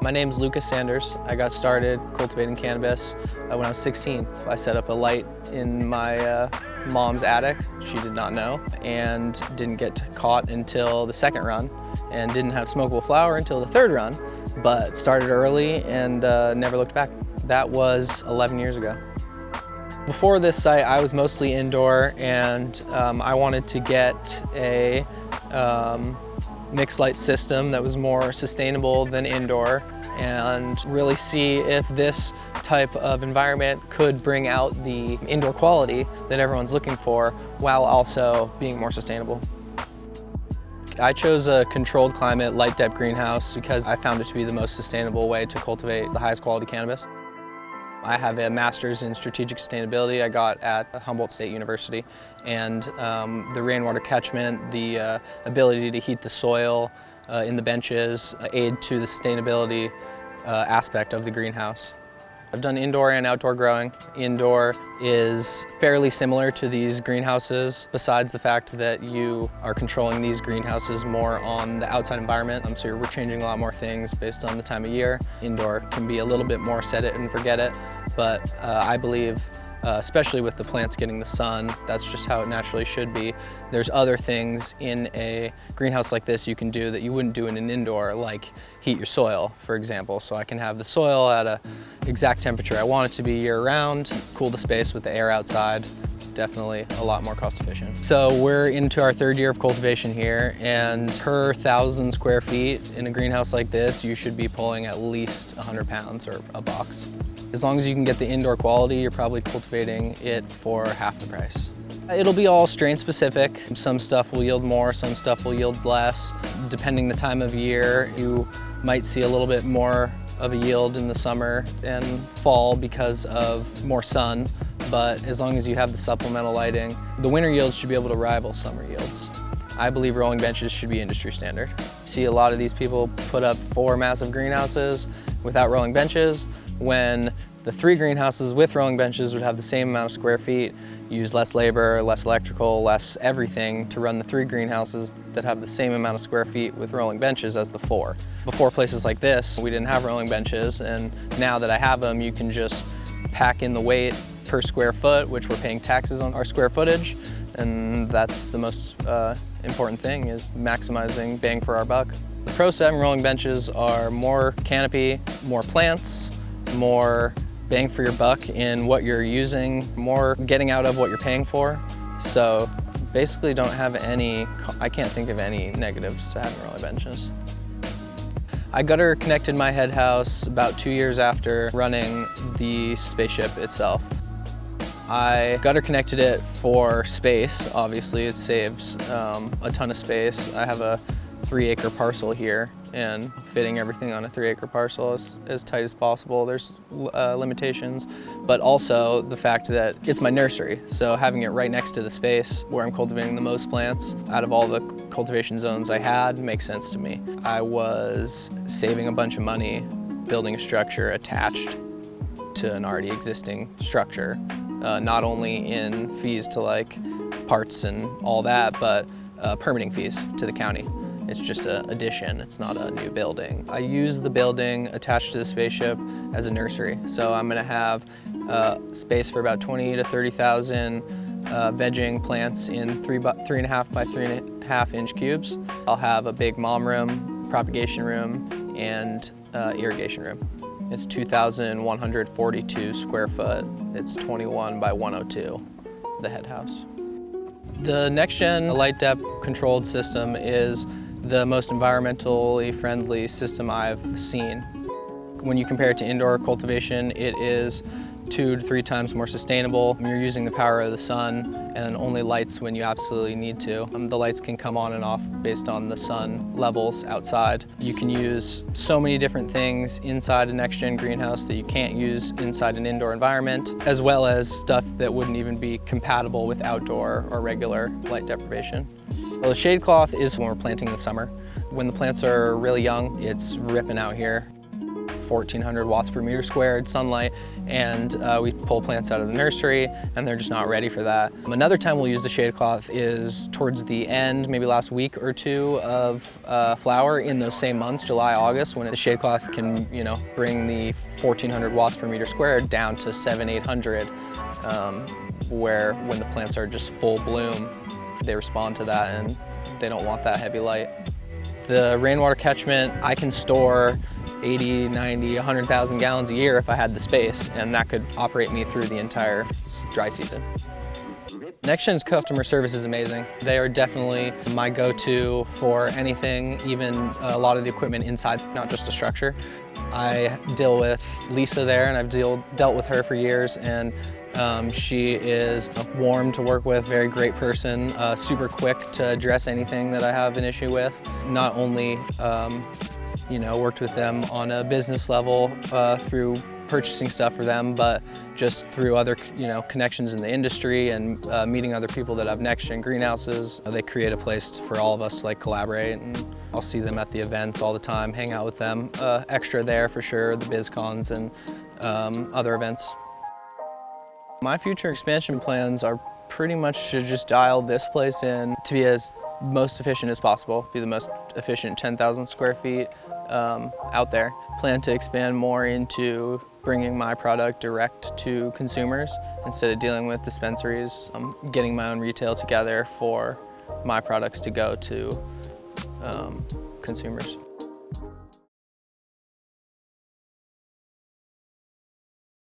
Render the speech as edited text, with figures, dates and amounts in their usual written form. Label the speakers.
Speaker 1: My name's Lucas Sanders. I got started cultivating cannabis when I was 16. I set up a light in my mom's attic. She did not know and didn't get caught until the second run and didn't have smokable flower until the third run, but started early and never looked back. That was 11 years ago. Before this site, I was mostly indoor, and I wanted to get a mixed light system that was more sustainable than indoor and really see if this type of environment could bring out the indoor quality that everyone's looking for while also being more sustainable. I chose a controlled climate light depth greenhouse because I found it to be the most sustainable way to cultivate the highest quality cannabis. I have a master's in strategic sustainability I got at Humboldt State University, and the rainwater catchment, the ability to heat the soil in the benches aid to the sustainability aspect of the greenhouse. I've done indoor and outdoor growing. Indoor is fairly similar to these greenhouses, besides the fact that you are controlling these greenhouses more on the outside environment. So we're changing a lot more things based on the time of year. Indoor can be a little bit more set it and forget it, but I believe, especially with the plants getting the sun, that's just how it naturally should be. There's other things in a greenhouse like this you can do that you wouldn't do in an indoor, like heat your soil, for example. So I can have the soil at an exact temperature I want it to be year-round, cool the space with the air outside. Definitely a lot more cost efficient. So we're into our third year of cultivation here, and per 1,000 square feet in a greenhouse like this, you should be pulling at least 100 pounds or a box. As long as you can get the indoor quality, you're probably cultivating it for half the price. It'll be all strain specific. Some stuff will yield more, some stuff will yield less. Depending the time of year, you might see a little bit more of a yield in the summer and fall because of more sun, but as long as you have the supplemental lighting, the winter yields should be able to rival summer yields. I believe rolling benches should be industry standard. See a lot of these people put up 4 massive greenhouses without rolling benches, when the 3 greenhouses with rolling benches would have the same amount of square feet, use less labor, less electrical, less everything to run the 3 greenhouses that have the same amount of square feet with rolling benches as the 4. Before places like this, we didn't have rolling benches, and now that I have them, you can just pack in the weight per square foot, which we're paying taxes on our square footage, and that's the most important thing, is maximizing bang for our buck. The Pro 7 rolling benches are more canopy, more plants, more bang for your buck in what you're using, more getting out of what you're paying for. So basically I can't think of any negatives to having rolling benches. I gutter connected my head house about 2 years after running the spaceship itself. I gutter connected it for space. Obviously it saves a ton of space. I have a 3-acre parcel here, and fitting everything on a 3-acre parcel is as tight as possible. There's limitations, but also the fact that it's my nursery. So having it right next to the space where I'm cultivating the most plants out of all the cultivation zones I had makes sense to me. I was saving a bunch of money building a structure attached to an already existing structure, not only in fees to like parts and all that, but permitting fees to the county. It's just an addition, it's not a new building. I use the building attached to the spaceship as a nursery. So I'm gonna have space for about 20 to 30,000 vegging plants in 3.5 by 3.5 inch cubes. I'll have a big mom room, propagation room, and irrigation room. It's 2,142 square foot. It's 21 by 102, the head house. The Next Gen light depth controlled system is the most environmentally friendly system I've seen. When you compare it to indoor cultivation, it is 2 to 3 times more sustainable. You're using the power of the sun and only lights when you absolutely need to. The lights can come on and off based on the sun levels outside. You can use so many different things inside a Next Gen greenhouse that you can't use inside an indoor environment, as well as stuff that wouldn't even be compatible with outdoor or regular light deprivation. Well, the shade cloth is when we're planting in the summer. When the plants are really young, it's ripping out here. 1400 watts per meter squared sunlight, and we pull plants out of the nursery and they're just not ready for that. Another time we'll use the shade cloth is towards the end, maybe last week or two of flower in those same months, July, August, when the shade cloth can, bring the 1400 watts per meter squared down to 700-800, where when the plants are just full bloom, they respond to that and they don't want that heavy light. The rainwater catchment, I can store 80, 90, 100,000 gallons a year if I had the space, and that could operate me through the entire dry season. Next Gen's customer service is amazing. They are definitely my go-to for anything, even a lot of the equipment inside, not just the structure. I deal with Lisa there, and I've dealt with her for years, and she is warm to work with, very great person, super quick to address anything that I have an issue with. Not only worked with them on a business level through purchasing stuff for them, but just through other connections in the industry and meeting other people that have Next Gen greenhouses. They create a place for all of us to collaborate, and I'll see them at the events all the time, hang out with them. Extra there for sure, the BizCons and other events. My future expansion plans are pretty much to just dial this place in to be as most efficient as possible, be the most efficient 10,000 square feet out there. Plan to expand more into bringing my product direct to consumers instead of dealing with dispensaries. Getting my own retail together for my products to go to consumers.